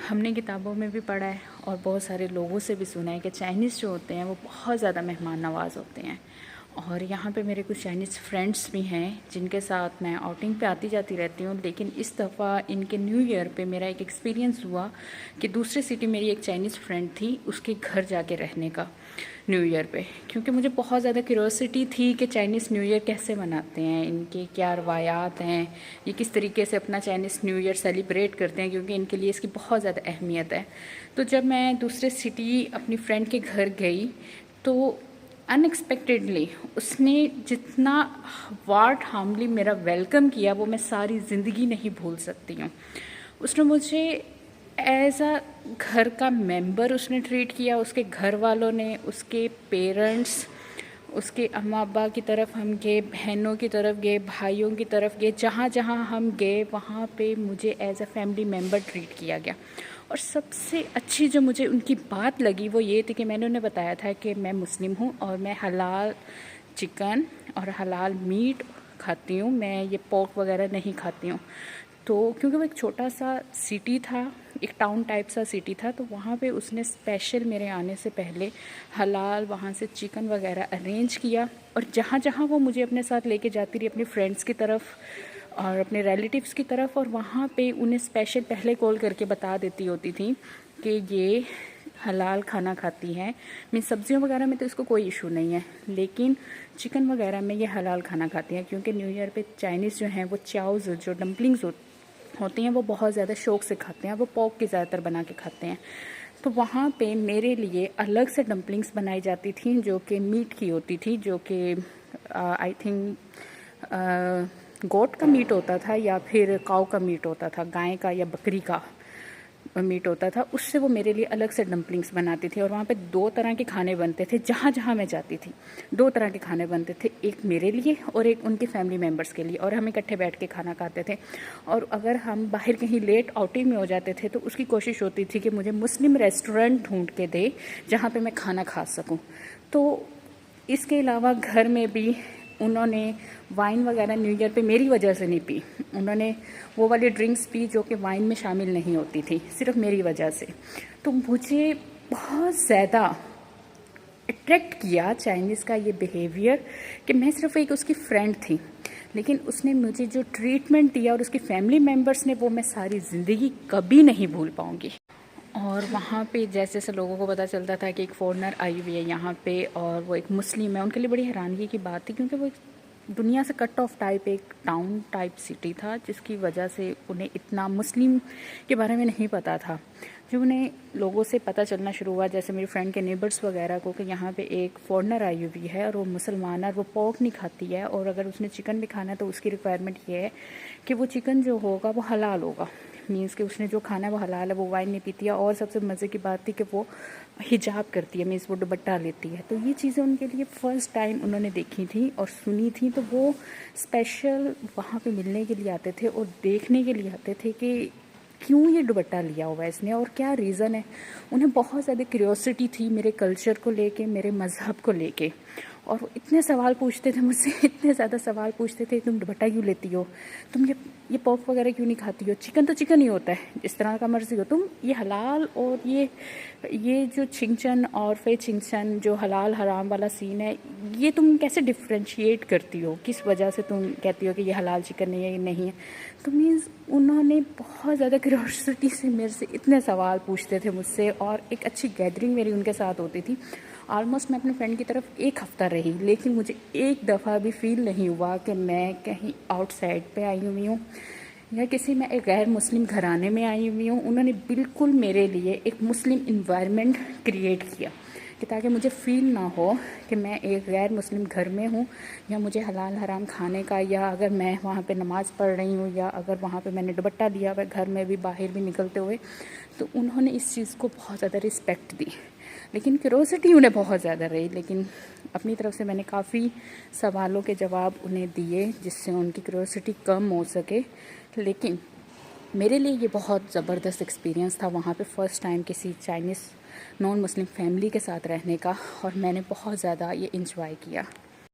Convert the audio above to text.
हमने किताबों में भी पढ़ा है और बहुत सारे लोगों से भी सुना है कि चाइनीज़ जो होते हैं वो बहुत ज़्यादा मेहमान नवाज़ होते हैं। और यहाँ पे मेरे कुछ चाइनीज़ फ्रेंड्स भी हैं जिनके साथ मैं आउटिंग पे आती जाती रहती हूँ। लेकिन इस दफ़ा इनके न्यू ईयर पे मेरा एक एक्सपीरियंस हुआ कि दूसरी सिटी मेरी एक चाइनीज़ फ्रेंड थी, उसके घर जाके रहने का न्यू ईयर पे, क्योंकि मुझे बहुत ज़्यादा क्यूरोसिटी थी कि चाइनीज़ न्यू ईयर कैसे मनाते हैं, इनके क्या रवायात हैं, ये किस तरीके से अपना चाइनीज़ न्यू ईयर सेलिब्रेट करते हैं, क्योंकि इनके लिए इसकी बहुत ज़्यादा अहमियत है। तो जब मैं दूसरे सिटी अपनी फ्रेंड के घर गई तो अनएक्सपेक्टेडली उसने जितना वार्मली मेरा वेलकम किया वो मैं सारी ज़िंदगी नहीं भूल सकती हूँ। उसने मुझे एज अ घर का मेंबर उसने ट्रीट किया। उसके घर वालों ने, उसके पेरेंट्स, उसके अम्मा अब्बा की तरफ हम गए, बहनों की तरफ गए, भाइयों की तरफ गए, जहाँ जहाँ हम गए वहाँ पे मुझे as a family member treat किया गया। और सबसे अच्छी जो मुझे उनकी बात लगी वो ये थी कि मैंने उन्हें बताया था कि मैं मुस्लिम हूँ और मैं हलाल चिकन और हलाल मीट खाती हूँ, मैं ये पोर्क वगैरह नहीं खाती हूँ। तो क्योंकि वो एक छोटा सा सिटी था, एक टाउन टाइप सा सिटी था, तो वहाँ पे उसने स्पेशल मेरे आने से पहले हलाल वहाँ से चिकन वगैरह अरेंज किया। और जहाँ जहाँ वो मुझे अपने साथ लेके जाती रही, अपनी फ्रेंड्स की तरफ और अपने रिलेटिव्स की तरफ, और वहाँ पे उन्हें स्पेशल पहले कॉल करके बता देती होती थी कि ये हलाल खाना खाती हैं। मीन सब्जियों वगैरह में तो इसको कोई इशू नहीं है, लेकिन चिकन वगैरह में ये हलाल खाना खाती हैं, क्योंकि न्यू ईयर पे चाइनीज़ जो हैं वो चाउज़ जो डम्पलिंग्स होती हैं वो बहुत ज़्यादा शौक से खाते हैं। वो पोर्क की ज़्यादातर बना के खाते हैं। तो वहाँ पे मेरे लिए अलग से डम्पलिंग्स बनाई जाती थी जो कि मीट की होती थी, जो कि आई थिंक गोट का मीट होता था या फिर काऊ का मीट होता था, गाय का या बकरी का मीट होता था। उससे वो मेरे लिए अलग से डम्पलिंग्स बनाती थी। और वहाँ पे 2 तरह के खाने बनते थे, जहाँ जहाँ मैं जाती थी 2 तरह के खाने बनते थे, एक मेरे लिए और एक उनके फैमिली मेम्बर्स के लिए, और हम इकट्ठे बैठ के खाना खाते थे। और अगर हम बाहर कहीं लेट आउटिंग में हो जाते थे तो उसकी कोशिश होती थी कि मुझे मुस्लिम रेस्टोरेंट ढूंढ के दे जहाँ पे मैं खाना खा सकूँ। तो इसके अलावा घर में भी उन्होंने वाइन वगैरह न्यू ईयर पे मेरी वजह से नहीं पी। उन्होंने वो वाली ड्रिंक्स पी जो कि वाइन में शामिल नहीं होती थी, सिर्फ मेरी वजह से। तो मुझे बहुत ज़्यादा अट्रैक्ट किया चाइनीज़ का ये बिहेवियर कि मैं सिर्फ एक उसकी फ्रेंड थी, लेकिन उसने मुझे जो ट्रीटमेंट दिया और उसकी फैमिली मेम्बर्स ने, वो मैं सारी ज़िंदगी कभी नहीं भूल पाऊँगी। और वहाँ पे जैसे जैसे लोगों को पता चलता था कि एक फ़ॉरेनर आई हुई है यहाँ पे और वो एक मुस्लिम है, उनके लिए बड़ी हैरानगी की बात थी, क्योंकि वो एक दुनिया से कट ऑफ टाइप एक टाउन टाइप सिटी था, जिसकी वजह से उन्हें इतना मुस्लिम के बारे में नहीं पता था। जब उन्हें लोगों से पता चलना शुरू हुआ, जैसे मेरी फ्रेंड के नेबर्स वगैरह को, कि यहाँ पे एक फ़ॉरेनर आई हुई है और वो मुसलमान है और वो पोर्क नहीं खाती है, और अगर उसने चिकन भी खाना है तो उसकी रिक्वायरमेंट ये है कि वो चिकन जो होगा वो हलाल होगा, मीन्स कि उसने जो खाना है वो हलाल है, वो वाइन नहीं पीती है। और सबसे मज़े की बात थी कि वो हिजाब करती है, मीन्स वो दुपट्टा लेती है। तो ये चीज़ें उनके लिए फ़र्स्ट टाइम उन्होंने देखी थी और सुनी थी। तो वो स्पेशल वहाँ पे मिलने के लिए आते थे और देखने के लिए आते थे कि क्यों ये दुपट्टा लिया हुआ है इसने और क्या रीज़न है। उन्हें बहुत ज़्यादा क्यूरियोसिटी थी मेरे कल्चर को लेके, मेरे मज़हब को लेके, और वो इतने सवाल पूछते थे मुझसे, इतने ज़्यादा सवाल पूछते थे, तुम दुपट्टा क्यों लेती हो, तुम ये पोर्क वगैरह क्यों नहीं खाती हो, चिकन तो चिकन ही होता है, जिस तरह का मर्जी हो, तुम ये हलाल और ये जो छिंगचन और फे छिंगचन जो हलाल हराम वाला सीन है, ये तुम कैसे डिफ्रेंशिएट करती हो, किस वजह से तुम कहती हो कि ये हलाल चिकन है या ये नहीं है। तो मीन्स उन्होंने बहुत ज़्यादा क्यूरियोसिटी से मेरे से इतने सवाल पूछते थे मुझसे, और एक अच्छी गैदरिंग मेरी उनके साथ होती थी। ऑलमोस्ट मैं अपने फ्रेंड की तरफ 1 हफ़्ता रही, लेकिन मुझे एक दफ़ा भी फील नहीं हुआ कि मैं कहीं आउटसाइड पे आई हुई हूँ या किसी मैं एक गैर मुस्लिम घराने में आई हुई हूँ। उन्होंने बिल्कुल मेरे लिए एक मुस्लिम इन्वायरमेंट क्रिएट किया कि ताकि मुझे फ़ील ना हो कि मैं एक गैर मुस्लिम घर में हूँ या मुझे हलाल हराम खाने का, या अगर मैं वहाँ पे नमाज़ पढ़ रही हूँ या अगर वहाँ पे मैंने दुपट्टा लिया हुआ घर में भी बाहर भी निकलते हुए। तो उन्होंने इस चीज़ को बहुत ज़्यादा रिस्पेक्ट दी, लेकिन क्यूरोसिटी उन्हें बहुत ज़्यादा रही। लेकिन अपनी तरफ से मैंने काफ़ी सवालों के जवाब उन्हें दिए जिससे उनकी क्यूरोसिटी कम हो सके। लेकिन मेरे लिए ये बहुत ज़बरदस्त एक्सपीरियंस था वहाँ पे फ़र्स्ट टाइम किसी चाइनीज़ नॉन मुस्लिम फैमिली के साथ रहने का, और मैंने बहुत ज़्यादा ये इंजॉय किया।